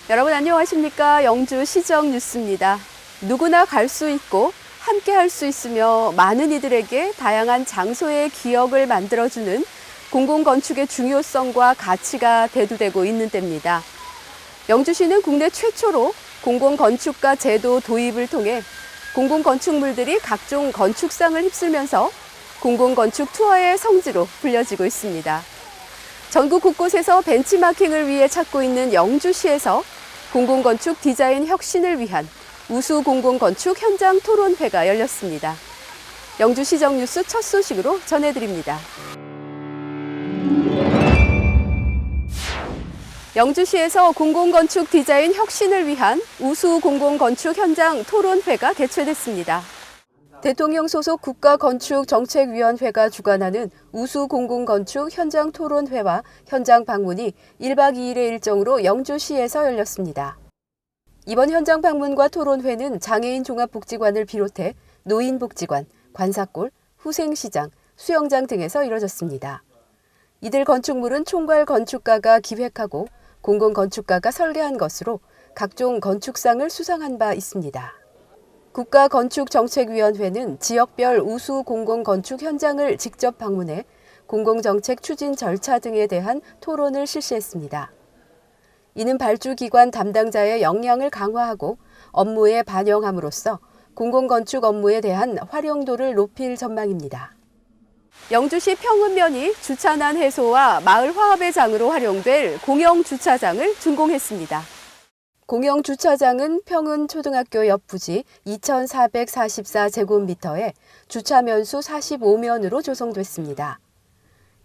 여러분 안녕하십니까? 영주 시정 뉴스입니다. 누구나 갈 수 있고 함께 할 수 있으며 많은 이들에게 다양한 장소의 기억을 만들어주는 공공건축의 중요성과 가치가 대두되고 있는 때입니다. 영주시는 국내 최초로 공공건축가 제도 도입을 통해 공공건축물들이 각종 건축상을 휩쓸면서 공공건축 투어의 성지로 불려지고 있습니다. 전국 곳곳에서 벤치마킹을 위해 찾고 있는 영주시에서 공공건축 디자인 혁신을 위한 우수 공공건축 현장 토론회가 열렸습니다. 영주시정 뉴스 첫 소식으로 전해드립니다. 영주시에서 공공건축 디자인 혁신을 위한 우수 공공건축 현장 토론회가 개최됐습니다. 대통령 소속 국가건축정책위원회가 주관하는 우수 공공건축 현장 토론회와 현장 방문이 1박 2일의 일정으로 영주시에서 열렸습니다. 이번 현장 방문과 토론회는 장애인 종합복지관을 비롯해 노인복지관, 관사골, 후생시장, 수영장 등에서 이뤄졌습니다. 이들 건축물은 총괄 건축가가 기획하고 공공건축가가 설계한 것으로 각종 건축상을 수상한 바 있습니다. 국가건축정책위원회는 지역별 우수 공공건축 현장을 직접 방문해 공공정책 추진 절차 등에 대한 토론을 실시했습니다. 이는 발주기관 담당자의 역량을 강화하고 업무에 반영함으로써 공공건축 업무에 대한 활용도를 높일 전망입니다. 영주시 평읍면이 주차난 해소와 마을 화합의 장으로 활용될 공영주차장을 준공했습니다. 공영주차장은 평은초등학교 옆 부지 2,444제곱미터에 주차면수 45면으로 조성됐습니다.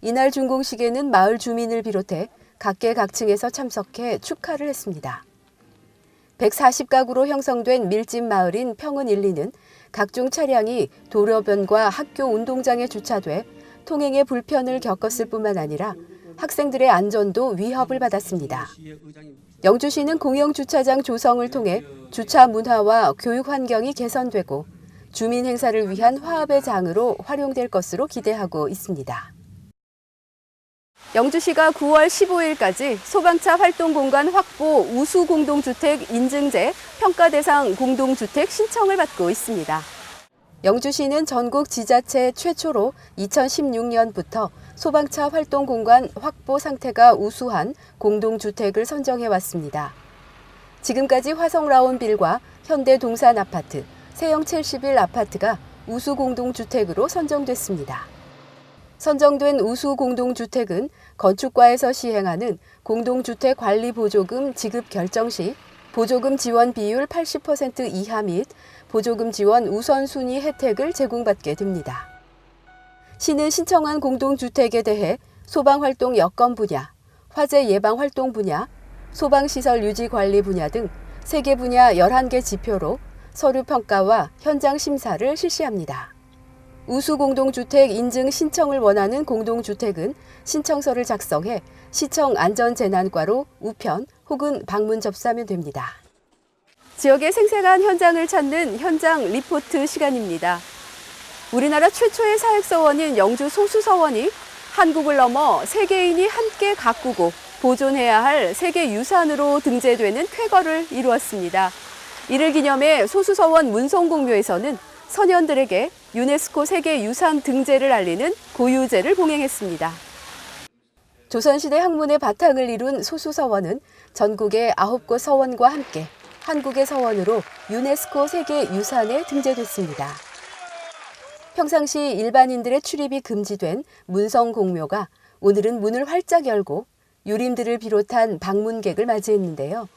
이날 준공식에는 마을 주민을 비롯해 각계각층에서 참석해 축하를 했습니다. 140가구로 형성된 밀집 마을인 평은 1, 2는 각종 차량이 도로변과 학교 운동장에 주차돼 통행에 불편을 겪었을 뿐만 아니라 학생들의 안전도 위협을 받았습니다. 영주시는 공영주차장 조성을 통해 주차 문화와 교육 환경이 개선되고 주민 행사를 위한 화합의 장으로 활용될 것으로 기대하고 있습니다. 영주시가 9월 15일까지 소방차 활동공간 확보 우수 공동주택 인증제 평가 대상 공동주택 신청을 받고 있습니다. 영주시는 전국 지자체 최초로 2016년부터 소방차 활동공간 확보 상태가 우수한 공동주택을 선정해 왔습니다. 지금까지 화성라온빌과 현대동산아파트, 세영71아파트가 우수 공동주택으로 선정됐습니다. 선정된 우수 공동주택은 건축과에서 시행하는 공동주택 관리 보조금 지급 결정 시 보조금 지원 비율 80% 이하 및 보조금 지원 우선순위 혜택을 제공받게 됩니다. 시는 신청한 공동주택에 대해 소방활동 여건 분야, 화재 예방 활동 분야, 소방시설 유지 관리 분야 등 3개 분야 11개 지표로 서류 평가와 현장 심사를 실시합니다. 우수 공동주택 인증 신청을 원하는 공동주택은 신청서를 작성해 시청 안전재난과로 우편 혹은 방문 접수하면 됩니다. 지역의 생생한 현장을 찾는 현장 리포트 시간입니다. 우리나라 최초의 사획서원인 영주 소수서원이 한국을 넘어 세계인이 함께 가꾸고 보존해야 할 세계유산으로 등재되는 쾌거를 이루었습니다. 이를 기념해 소수서원 문성공묘에서는 선현들에게 유네스코 세계유산 등재를 알리는 고유제를 봉행했습니다. 조선시대 학문의 바탕을 이룬 소수서원은 전국의 9곳 서원과 함께 한국의 서원으로 유네스코 세계유산에 등재됐습니다. 평상시 일반인들의 출입이 금지된 문성공묘가 오늘은 문을 활짝 열고 유림들을 비롯한 방문객을 맞이했는데요.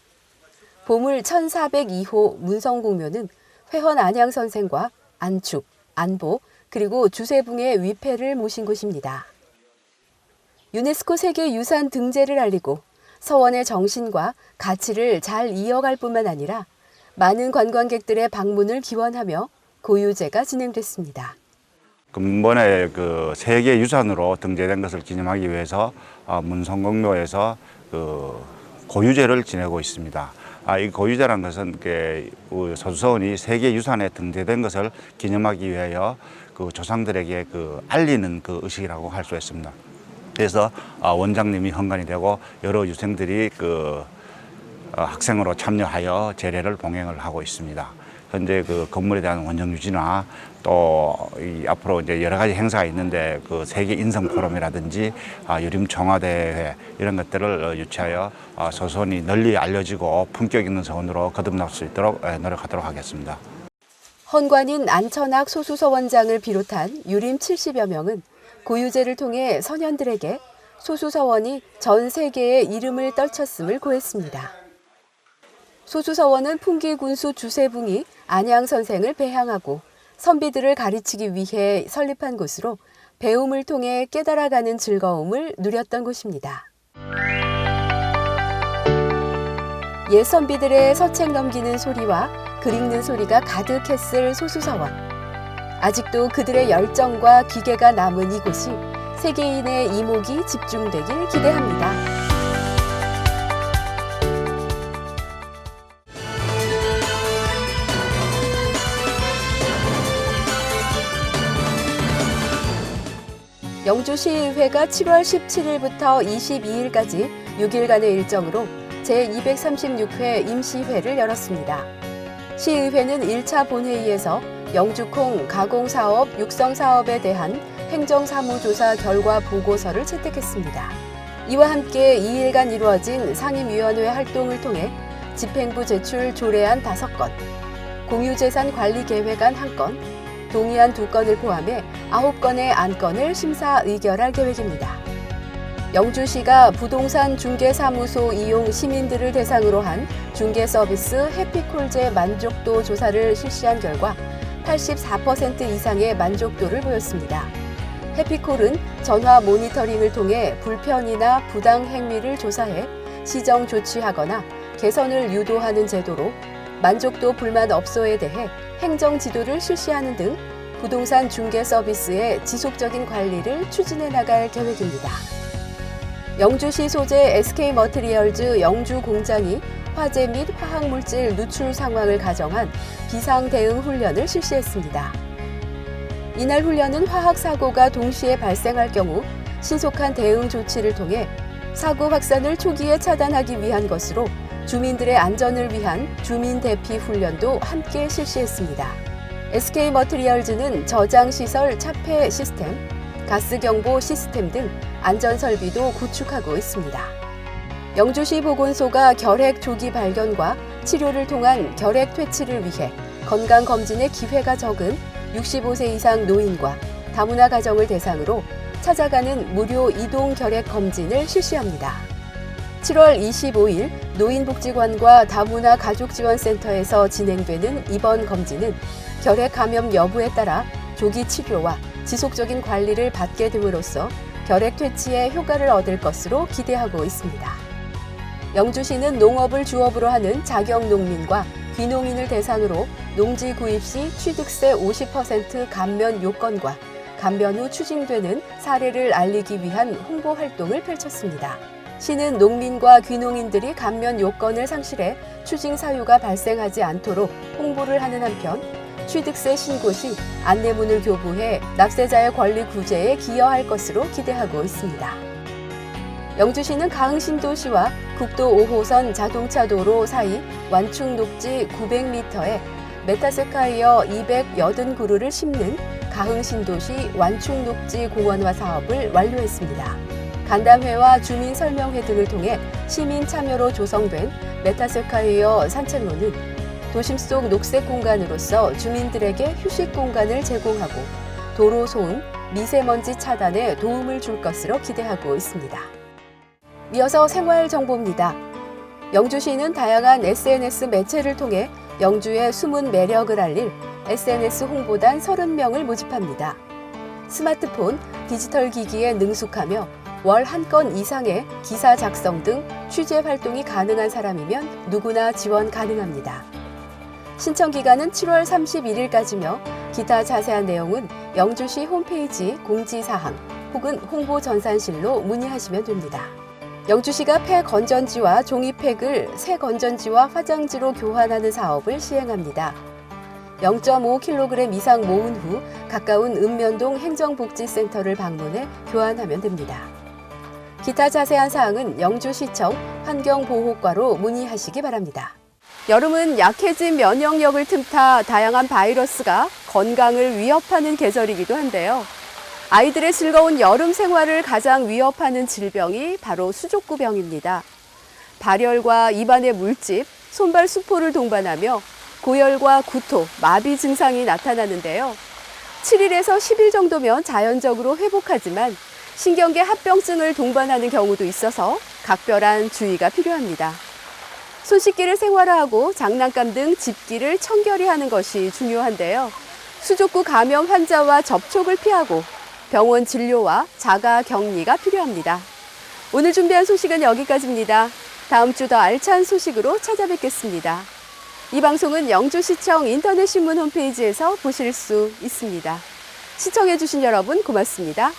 보물 1402호 문성공묘는 회헌 안양 선생과 안축, 안보, 그리고 주세붕의 위패를 모신 곳입니다. 유네스코 세계유산 등재를 알리고 서원의 정신과 가치를 잘 이어갈 뿐만 아니라 많은 관광객들의 방문을 기원하며 고유제가 진행됐습니다. 근본에 세계유산으로 등재된 것을 기념하기 위해서 문성공묘에서 고유제를 지내고 있습니다. 이 고유제라는 것은 소수서원이 세계유산에 등재된 것을 기념하기 위하여 조상들에게 알리는 의식이라고 할 수 있습니다. 그래서 원장님이 헌관이 되고 여러 유생들이 학생으로 참여하여 제례를 봉행을 하고 있습니다. 현재 그 건물에 대한 원정 유지나 또 앞으로 이제 여러 가지 행사가 있는데 그 세계 인성 포럼이라든지 유림 청와대회 이런 것들을 유치하여 소선이 널리 알려지고 품격 있는 서원으로 거듭날 수 있도록 노력하도록 하겠습니다. 헌관인 안천학 소수서원장을 비롯한 유림 70여 명은 고유제를 통해 선현들에게 소수서원이 전 세계에 이름을 떨쳤음을 고했습니다. 소수서원은 풍기 군수 주세붕이 안양 선생을 배향하고 선비들을 가르치기 위해 설립한 곳으로 배움을 통해 깨달아가는 즐거움을 누렸던 곳입니다. 옛 선비들의 서책 넘기는 소리와 글 읽는 소리가 가득했을 소수서원. 아직도 그들의 열정과 기계가 남은 이곳이 세계인의 이목이 집중되길 기대합니다. 영주시의회가 7월 17일부터 22일까지 6일간의 일정으로 제236회 임시회를 열었습니다. 시의회는 1차 본회의에서 영주콩 가공사업 육성사업에 대한 행정사무조사 결과 보고서를 채택했습니다. 이와 함께 2일간 이루어진 상임위원회 활동을 통해 집행부 제출 조례안 5건, 공유재산관리계획안 1건, 동의안 2건을 포함해 9건의 안건을 심사 의결할 계획입니다. 영주시가 부동산 중개사무소 이용 시민들을 대상으로 한 중개서비스 해피콜제 만족도 조사를 실시한 결과 84% 이상의 만족도를 보였습니다. 해피콜은 전화 모니터링을 통해 불편이나 부당 행위를 조사해 시정 조치하거나 개선을 유도하는 제도로 만족도 불만 업소에 대해 행정 지도를 실시하는 등 부동산 중개 서비스의 지속적인 관리를 추진해 나갈 계획입니다. 영주시 소재 SK머티리얼즈 영주 공장이 화재 및 화학물질 누출 상황을 가정한 비상 대응 훈련을 실시했습니다. 이날 훈련은 화학사고가 동시에 발생할 경우 신속한 대응 조치를 통해 사고 확산을 초기에 차단하기 위한 것으로 주민들의 안전을 위한 주민 대피 훈련도 함께 실시했습니다. SK머티리얼즈는 저장시설 차폐 시스템, 가스경보 시스템 등 안전설비도 구축하고 있습니다. 영주시 보건소가 결핵 조기 발견과 치료를 통한 결핵 퇴치를 위해 건강검진의 기회가 적은 65세 이상 노인과 다문화 가정을 대상으로 찾아가는 무료 이동 결핵 검진을 실시합니다. 7월 25일 노인복지관과 다문화 가족지원센터에서 진행되는 이번 검진은 결핵 감염 여부에 따라 조기 치료와 지속적인 관리를 받게 됨으로써 결핵 퇴치에 효과를 얻을 것으로 기대하고 있습니다. 영주시는 농업을 주업으로 하는 자경 농민과 귀농인을 대상으로 농지 구입 시 취득세 50% 감면 요건과 감면 후 추징되는 사례를 알리기 위한 홍보 활동을 펼쳤습니다. 시는 농민과 귀농인들이 감면 요건을 상실해 추징 사유가 발생하지 않도록 홍보를 하는 한편 취득세 신고 시 안내문을 교부해 납세자의 권리 구제에 기여할 것으로 기대하고 있습니다. 영주시는 가흥신도시와 국도 5호선 자동차도로 사이 완충 녹지 900m에 메타세카이어 280그루를 심는 가흥신도시 완충 녹지 공원화 사업을 완료했습니다. 간담회와 주민 설명회 등을 통해 시민 참여로 조성된 메타세카이어 산책로는 도심 속 녹색 공간으로서 주민들에게 휴식 공간을 제공하고 도로 소음, 미세먼지 차단에 도움을 줄 것으로 기대하고 있습니다. 이어서 생활 정보입니다. 영주시는 다양한 SNS 매체를 통해 영주의 숨은 매력을 알릴 SNS 홍보단 30명을 모집합니다. 스마트폰, 디지털 기기에 능숙하며 월 1건 이상의 기사 작성 등 취재 활동이 가능한 사람이면 누구나 지원 가능합니다. 신청 기간은 7월 31일까지며 기타 자세한 내용은 영주시 홈페이지 공지사항 혹은 홍보전산실로 문의하시면 됩니다. 영주시가 폐건전지와 종이팩을 새 건전지와 화장지로 교환하는 사업을 시행합니다. 0.5kg 이상 모은 후 가까운 읍면동 행정복지센터를 방문해 교환하면 됩니다. 기타 자세한 사항은 영주시청 환경보호과로 문의하시기 바랍니다. 여름은 약해진 면역력을 틈타 다양한 바이러스가 건강을 위협하는 계절이기도 한데요. 아이들의 즐거운 여름 생활을 가장 위협하는 질병이 바로 수족구병입니다. 발열과 입안의 물집, 손발 수포를 동반하며 고열과 구토, 마비 증상이 나타나는데요. 7일에서 10일 정도면 자연적으로 회복하지만 신경계 합병증을 동반하는 경우도 있어서 각별한 주의가 필요합니다. 손 씻기를 생활화하고 장난감 등 집기를 청결히 하는 것이 중요한데요. 수족구 감염 환자와 접촉을 피하고 병원 진료와 자가 격리가 필요합니다. 오늘 준비한 소식은 여기까지입니다. 다음 주 더 알찬 소식으로 찾아뵙겠습니다. 이 방송은 영주시청 인터넷 신문 홈페이지에서 보실 수 있습니다. 시청해주신 여러분 고맙습니다.